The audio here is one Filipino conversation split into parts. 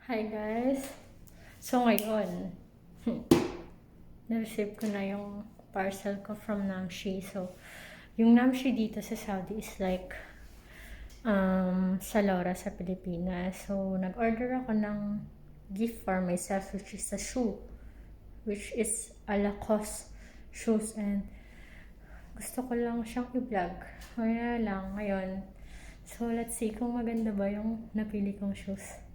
Hi guys! So ngayon, na-receive ko na yung parcel ko from Namshi. So, yung Namshi dito sa Saudi is like sa Laura sa Pilipinas. So, nag-order ako ng gift for myself which is a shoe. Which is a Lacoste shoes and gusto ko lang siyang i-vlog. Kaya lang ngayon. So, let's see kung maganda ba yung napili kong shoes.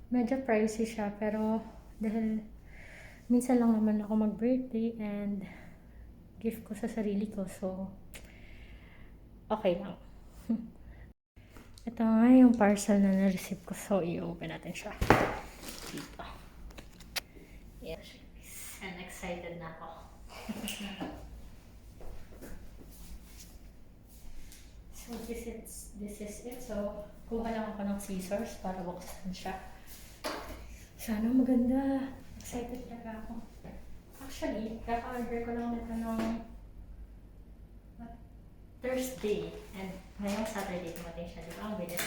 Medyo pricey siya, pero dahil minsan lang naman ako mag-birthday and gift ko sa sarili ko, so okay lang. Ito nga yung parcel na na-receive ko, so i-open natin siya. Dito. Yes. And excited na ako. So this is it. So, kuha lang ako ng scissors para buksan siya. Sana maganda. Excited talaga ako. Actually, kaka-order ko lang nito ng Thursday. And ngayong Saturday, tumating siya. Di ba? Ang bilis.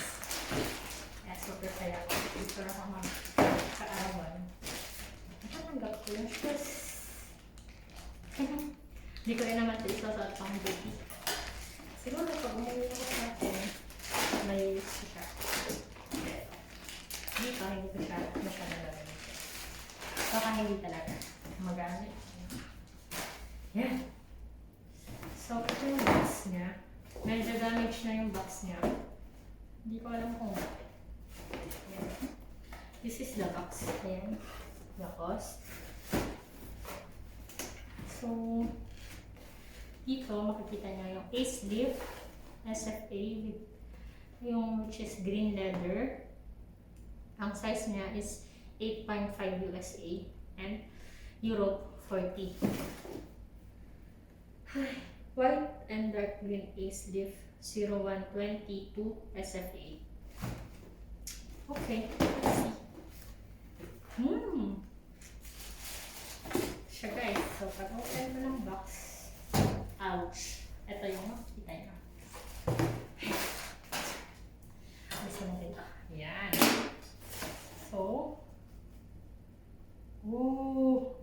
Kaya super saya ako. Dito ako mag-kaarawan. Nakatanggap ko yung shoes. Hindi ko rin naman ito isasot pang baby. Siguro pag umuwi ako sa akin, may use ko siya. Dito, hindi ko siya masyado gagawin. Baka hindi talaga magamit. Yan. So, ito yung box niya. Medyo damage na yung box niya. Hindi ko alam kung bakit. Yan. This is the box. Ayan. Lacoste. So, dito makikita nyo yung A-sleeve SFA with yung which is green leather. Ang size niya is 8.5 USA and Europe 40. White and dark green A-sleeve 0122 SFA. Okay, let's see. Siya guys, so pag open mo ng box, ouch! Ito yung makikita nyo. Gusto natin ito. Yan. So,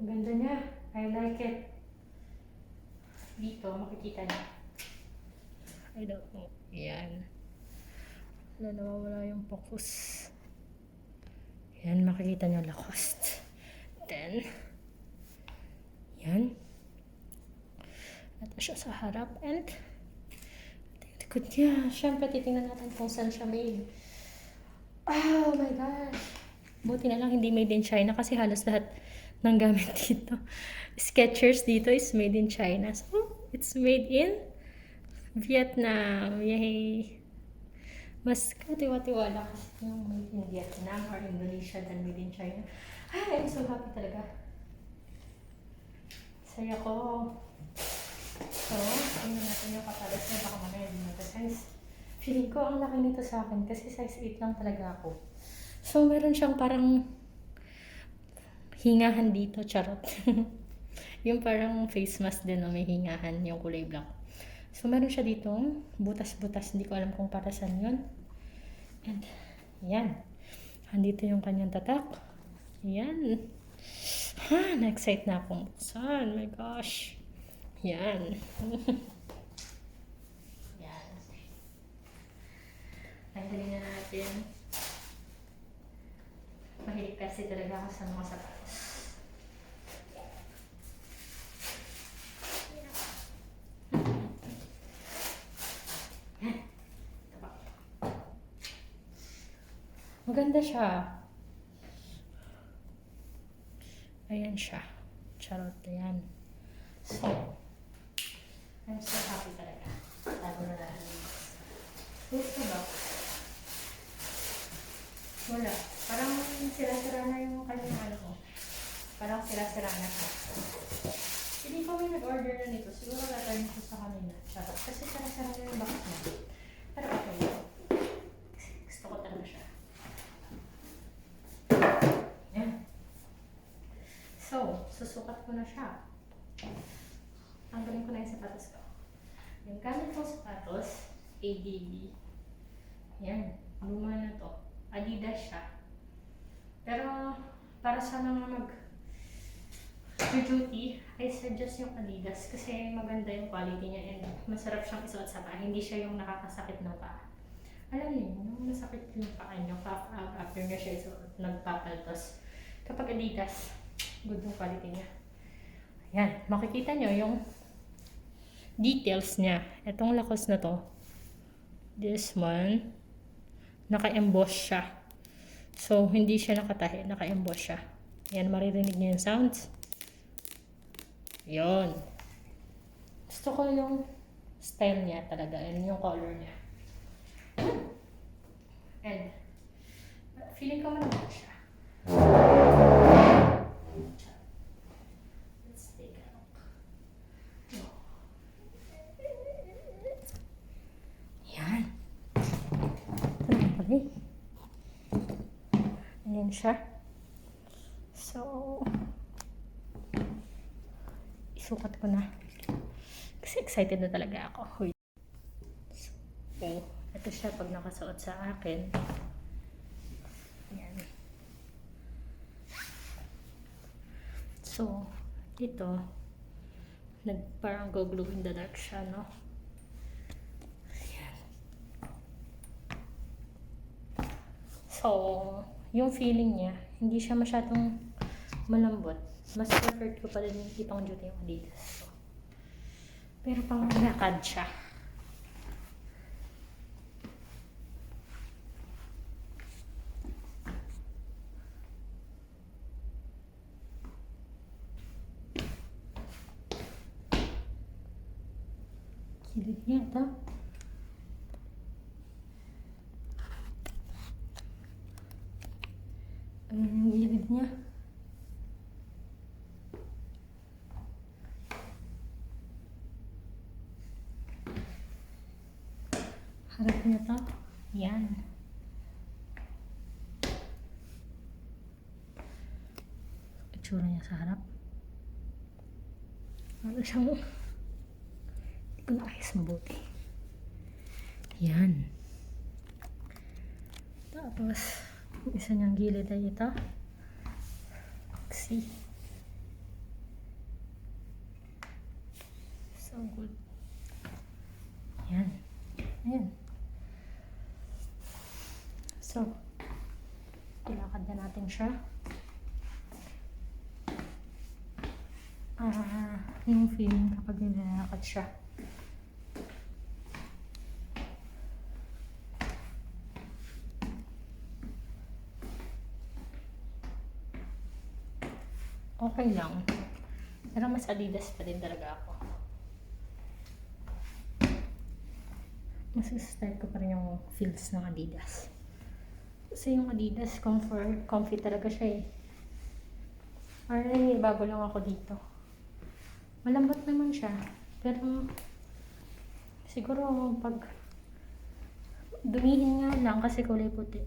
ganda niya. I like it. Dito, makikita niya. I don't know. Yan. Nawawala yung focus. Yan, makikita niyo Lacoste. Then, yan. Ito siya sa harap and likod niya. Siyempre, titingnan natin kung saan siya made. Oh my gosh! Buti na lang hindi made in China kasi halos lahat ng gamit dito. Skechers dito is made in China. So, it's made in Vietnam. Yay! Mas katiwa-tiwala kasi yung made in Vietnam or Indonesia than made in China. Ay, I'm so happy talaga. Saya ko. So, tingnan natin yung katalas niya. Baka mamaya hindi size. Feeling ko ang laki nito sa akin kasi size 8 lang talaga ako. So, meron siyang parang hingahan dito. Charot. Yung parang face mask din na may hingahan. Yung kulay black. So, meron siya dito. Butas-butas. Hindi ko alam kung para saan yun. And, yan. Andito yung kanyang tatak. Yan. Na-excite na akong buksan. My gosh. Yan. Yan. Tanggalin na natin. Mahilig kasi talaga ako sa mga sapatos. Yan. Maganda siya. Ayan siya. Charot. Ayan. So, I'm so happy talaga. Tago na lahat. Where's the box? Wala. Parang sira-sira na yung kanyang ano ko. Parang sira-sira na siya. Hindi ko may nag-order na nito. Siguro return ko sa kanina. Charot. Kasi sira-sira na yung box niya. Pero okay. Kasi gusto ko talaga siya. Yan. So, susukat ko na siya. Tanggalin ko na yung sapatos ko. Yung gamit kong sapatos, ADB. Yan. Luma na to. Adidas siya. Pero, para sa mga duty, I suggest yung Adidas kasi maganda yung quality niya and masarap siyang isuot sa paa. Hindi siya yung nakakasakit ng paa. Alam niyo, yung masakit yung paa niyo after niya siya isuot, nagpapaltos. Kapag Adidas, good yung quality niya. Ayan, makikita niyo yung details niya. Itong lakos na to, this one, naka-emboss siya. So, hindi siya nakatahi, naka-emboss siya. Ayan, maririnig niyo yung sounds. Yun. Gusto ko yung style niya talaga and yung color niya. And, feeling ko malambot siya. Let's take a look. Yan. Ito na pala eh. Ayan siya. So, isukat ko na. Kasi excited na talaga ako. So, ito siya pag nakasuot sa akin. Ayan. So, dito, parang go glow in the dark siya, no? Ayan. So, yung feeling niya, hindi siya masyadong malambot. Mas preferred ko pa din yung ipang duty yung Adidas. So, pero pang lakad siya. Kilid niya ito. Ayan yung gilid niya. Harap niya to. Yan. Itsura niya sa harap. Ano siyang hindi ko naayos mabuti. Yan. Tapos yung isa niyang gilid ay ito. See? So good. Yan. Ayan. So, ilakad na natin siya. Yung feeling kapag nilalakad siya. Okay lang. Pero mas Adidas pa din talaga ako. Mas style ko pa rin yung feels ng Adidas. Kasi yung Adidas, comfy talaga siya eh. Parang nangibago lang ako dito. Malambot naman siya. Pero, siguro pag dumihin nga lang kasi kulay puti.